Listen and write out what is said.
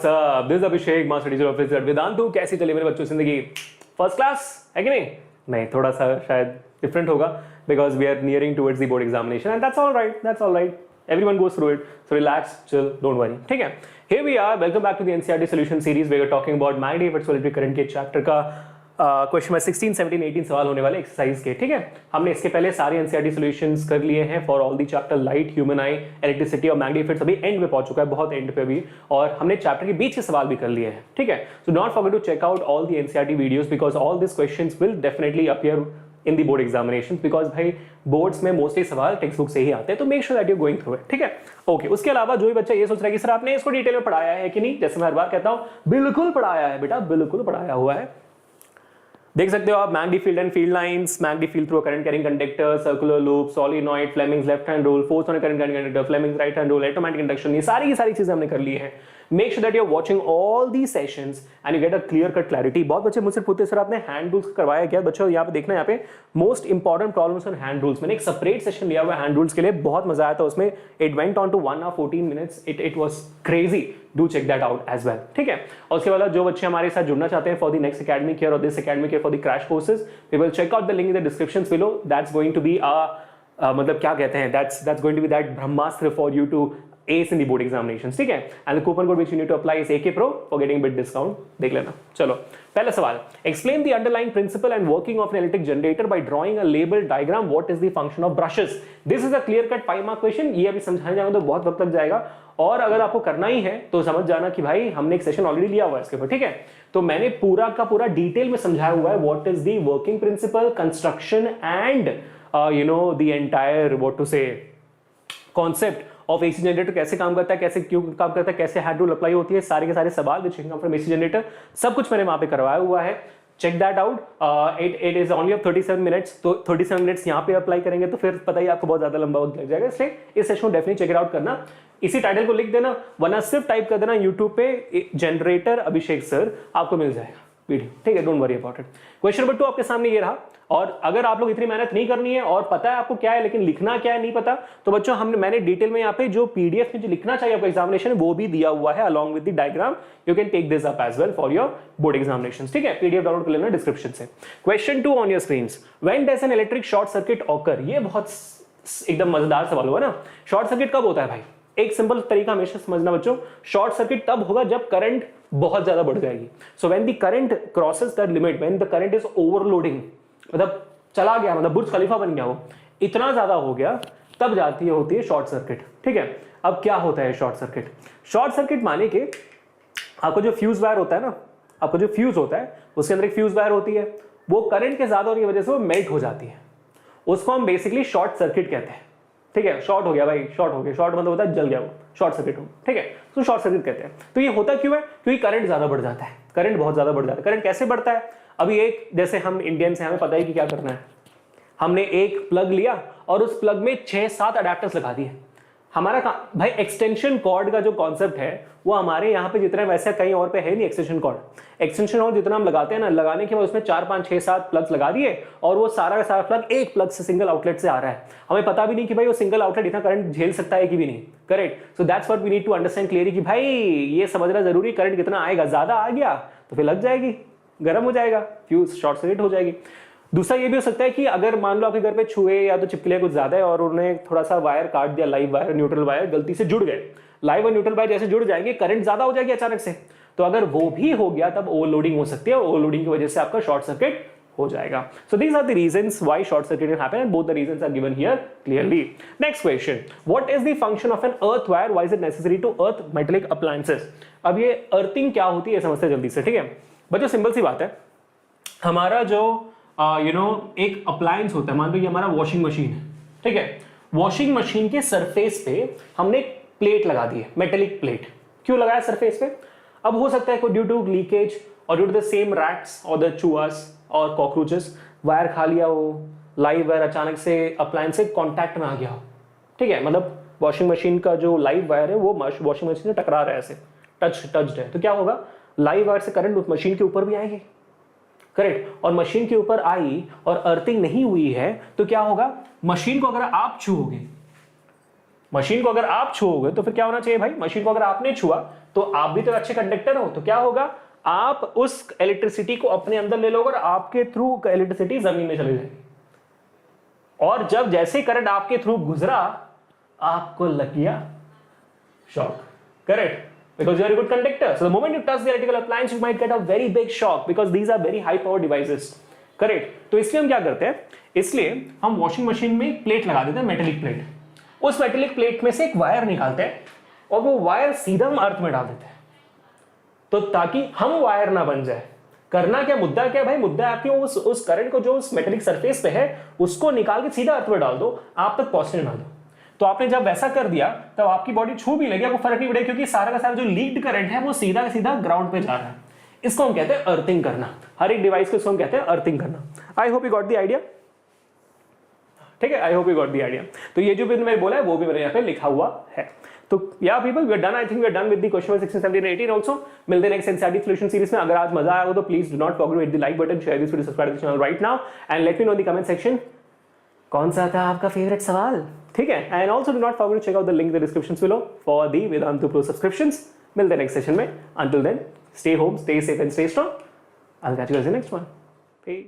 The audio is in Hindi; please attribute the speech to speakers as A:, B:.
A: WhatsApp, this Abhishek, master teacher officer Vedantu. कैसी चली मेरे बच्चों जिंदगी? फर्स्ट क्लास है कि नहीं? नहीं, थोड़ा सा शायद डिफरेंट होगा because we are nearing towards the board examination and that's all right, that's all right. Everyone goes through it, so relax, chill, don't worry. ठीक है, here we are, welcome back to the NCERT solution series where we're talking about Magdy Effects Solitary Current के चैप्टर का क्वेश्चन में 16, 17, 18 सवाल होने वाले एक्सरसाइज के। ठीक है, हमने इसके पहले सारे एनसीईआरटी सॉल्यूशंस कर लिए हैं for all the chapter light, human I, electricity और मैग्डी इफेक्ट्स। अभी एंड पे पहुंच चुका है, बहुत एंड पे भी, और हमने चैप्टर के बीच के सवाल भी कर लिए हैं। ठीक है, so don't forget to check out all the NCERT videos because all this questions will definitely appear in the board examination because भाई बोर्ड्स में मोस्टली सवाल टेक्स्ट बुक से ही आते हैं, तो make sure that you going through it. ठीक है, ओके। उसके अलावा जो भी बच्चा ये सोच रहा है कि सर आपने इसको डिटेल में पढ़ाया है कि नहीं, जैसे मैं हर बार कहता हूं बिल्कुल पढ़ाया है बेटा, बिल्कुल पढ़ाया हुआ है। देख सकते हो आप magnetic field and field lines, magnetic field through current carrying conductor, circular loop, solenoid, Fleming's left hand rule, force on current carrying conductor, Fleming's right hand rule, electromagnetic induction, ये सारी की सारी चीजें हमने कर ली है। Make sure that you are watching all the sessions and you get a clear cut clarity. बहुत बच्चे मुझसे पूछते सर आपने हैंड रूल्स करवाया क्या? बच्चों यहाँ पे देखना, यहाँ पे most important problems on hand rules. मैंने एक सेपरेट सेशन लिया हुआ है हैंड रूल्स के लिए, बहुत मजा आया था उसमें। It went on to 1 hour 14 minutes, it was crazy, do check that out as well. ठीक है, और उसके बाद जो बच्चे हमारे साथ जुड़ना चाहते हैं for the next academic year और this academic year for the crash courses, we will check out the link in the description below. That's going to be मतलब क्या कहते हैं, that's going to be that Brahmastra for you to ace in the board examinations। ठीक है, and the coupon code which you need to apply is AK Pro for getting bit discount। देख लेना। चलो, पहला सवाल, explain the underlying principle and working of an electric generator by drawing a label diagram। What is the function of brushes? This is a clear cut 5 mark question। ये अभी समझाने जाऊंगा तो बहुत वक्त लग जाएगा, और अगर आपको करना ही है तो समझ जाना कि भाई हमने एक सेशन ऑलरेडी लिया हुआ है इसके ऊपर। ठीक है, तो मैंने पूरा का पूरा डिटेल में समझाया हुआ है what is the working principle, construction and you know the entire what to say concept of AC generator, कैसे काम करता है, कैसे क्यों काम करता है, कैसे हैंड रूल अप्लाई होती है, सारे के सारे सवाल which come from AC generator, सब कुछ मैंने वहां पे करवाया हुआ है। Check that out. It is only of 37 minutes, तो 37 मिनट्स यहाँ पे अप्लाई करेंगे तो फिर पता ही आपको बहुत ज्यादा लंबा वक्त लग जाएगा, इसलिए इस सेशन को डेफिनेटली चेक इट आउट करना। इसी टाइटल को लिख देना, वरना सिर्फ टाइप कर देना यूट्यूब पे जनरेटर अभिषेक सर, आपको मिल जाएगा वीडियो। ठीक है, don't worry about it. Question number 2 आपके सामने ये रहा, और अगर आप लोग इतनी मेहनत नहीं करनी है और पता है आपको क्या है लेकिन लिखना क्या है नहीं पता, तो बच्चों मैंने डिटेल में यहाँ पे जो पीडीएफ में जो लिखना चाहिए आपको एग्जामिनेशन वो भी दिया हुआ है along with the diagram. You can take this up as well for your board examination. ठीक है, पीडीएफ डाउनलोड कर लेना डिस्क्रिप्शन से। Question 2 on your screens, when does an electric short circuit occur? ये बहुत एकदम मजेदार सवाल हुआ ना। शॉर्ट सर्किट कब होता है भाई? एक सिंपल तरीका हमेशा समझना बच्चों, शॉर्ट सर्किट तब होगा जब करंट बहुत ज्यादा बढ़ जाएगी। So when the current crosses the limit, when the current is overloading, मतलब चला गया, मतलब बुर्ज खलीफा बन गया, वो इतना ज्यादा हो गया, तब जाती है होती है शॉर्ट सर्किट। ठीक है, अब क्या होता है शॉर्ट सर्किट? शॉर्ट सर्किट माने कि आपको जो फ्यूज वायर होता है ना, आपको जो फ्यूज होता है उसके अंदर एक फ्यूज वायर होती है, वो करंट के ज्यादा होने की वजह से वो मेल्ट हो जाती है, उसको हम बेसिकली शॉर्ट सर्किट कहते हैं। ठीक है, शॉर्ट हो गया भाई, शॉर्ट हो गया, शॉर्ट मतलब होता है जल गया, वो शॉर्ट सर्किट हो। ठीक है, तो शॉर्ट सर्किट कहते हैं। तो ये होता क्यों है? क्योंकि करंट ज्यादा बढ़ जाता है, करंट बहुत ज्यादा बढ़ जाता है। करंट कैसे बढ़ता है? अभी एक, जैसे हम इंडियंस हैं, हमें पता है कि क्या करना है, हमने एक प्लग लिया और उस प्लग में 6-7 अडेप्टर्स लगा दिए। हमारा भाई एक्सटेंशन कॉर्ड का जो कॉन्सेप्ट है वो हमारे यहाँ पे जितना वैसे कहीं और पे है नहीं। एक्सटेंशन कॉर्ड, एक्सटेंशन कॉर्ड जितना हम लगाते हैं ना, लगाने के बाद उसमें 4-5-6-7 प्लग्स लगा दिए और वो सारा का सारा प्लग एक प्लग से, सिंगल आउटलेट से आ रहा है। हमें पता भी नहीं कि भाई वो सिंगल आउटलेट इतना करंट झेल सकता है कि भी नहीं। Correct, so that's what we need to understand clearly कि भाई ये समझना जरूरी, करंट कितना आएगा, ज्यादा आ गया तो फिर लग जाएगी, गर्म हो जाएगा, फ्यूज शॉर्ट सर्किट हो जाएगी। दूसरा ये भी हो सकता है कि अगर मान लो आपके घर पे छुए या तो चिपकलियां कुछ ज्यादा है और उन्होंने थोड़ा सा वायर काट दिया, लाइव वायर न्यूट्रल वायर गलती से जुड़ गए, लाइव और न्यूट्रल वायर जैसे जुड़ जाएंगे करंट ज्यादा हो जाएगी अचानक से, तो अगर वो भी हो गया तब ओवरलोडिंग हो सकती है और ओवरलोडिंग की वजह से आपका शॉर्ट सर्किट हो जाएगा। So these are the reasons why short circuit can happen and both the reasons are given here clearly. Next question, what is the function of an earth wire, why is it necessary to earth metallic appliances? अब ये अर्थिंग क्या होती है समझते हैं जल्दी से। ठीक है बच्चों, सिंपल सी बात है, हमारा जो एक अप्लायंस होता है, मान लो ये हमारा वॉशिंग मशीन है। ठीक है, वॉशिंग मशीन के सरफेस पे हमने एक प्लेट लगा दी है, मेटेलिक प्लेट। क्यों लगाया सरफेस पे? अब हो सकता है ड्यू टू लीकेज और due to the same rats और द चूआस और कॉकरोचेस वायर खा लिया हो, लाइव वायर अचानक से अप्लायंस से कॉन्टैक्ट में आ गया हो। ठीक है, मतलब वॉशिंग मशीन का जो लाइव वायर है वो वॉशिंग मशीन से टकरा रहा है, ऐसे टच्ड है, तो क्या होगा, लाइव वायर से करंट उस मशीन के ऊपर भी आएगी। करेक्ट, और मशीन के ऊपर आई और अर्थिंग नहीं हुई है तो क्या होगा, मशीन को अगर आप छूओगे, मशीन को अगर आप छूओगे तो फिर क्या होना चाहिए भाई, मशीन को अगर आपने छुआ तो आप भी तो अच्छे कंडक्टर हो, तो क्या होगा, आप उस इलेक्ट्रिसिटी को अपने अंदर ले लोगे और आपके थ्रू इलेक्ट्रिसिटी जमीन में चली जाएगी। और जब जैसे करंट आपके थ्रू गुजरा, आपको लग गया shock, correct, because you are a good conductor. So the moment you touch the electrical appliance, you might get a very big shock because these are very high power devices. Correct. तो इसलिए हम क्या करते हैं, इसलिए हम वॉशिंग मशीन में एक प्लेट लगा देते हैं, मेटेलिक प्लेट। उस मेटेलिक प्लेट में से एक वायर निकालते हैं और वो वायर सीधा हम अर्थ में डाल देते हैं, तो ताकि हम वायर ना बन जाए। करना क्या, मुद्दा क्या भाई, मुद्दा आपके उस करंट को जो उस मेटेलिक सरफेस पे है उसको निकाल के सीधा अर्थ में डाल दो, आप तक पहुंचने ना दो। तो आपने जब वैसा कर दिया तब आपकी बॉडी छू भी लगी, आपको फर्क नहीं पड़ेगा, क्योंकि सारा का सारा जो लीक्ड करंट है वो सीधा सीधा ग्राउंड पे जा रहा है। इसको हम कहते हैं अर्थिंग करना। हर एक डिवाइस को इसको हम कहते हैं अर्थिंग करना। I hope you got the idea, ठीक है, I hope you got the idea. तो ये जो भी मैंने बोला है वो भी मेरे यहाँ पे लिखा हुआ है। तो yeah people, we are done, I think we are done with the question 16, 17, 18 also. मिलते हैं नेक्स्ट एनसीईआरटी सॉल्यूशन सीरीज में। अगर आज मजा आया हो तो please do not forget to hit the like button, share this video, subscribe this channel right now and let me know in the comment section कौन सा था आपका फेवरेट सवाल, ठीक है। And also do not forget to check out the link in the description below for the Vedantu pro subscriptions. मिलते हैं नेक्स्ट सेशन में। Until then, stay home, stay safe and stay strong. I will catch you in the next one. Piece.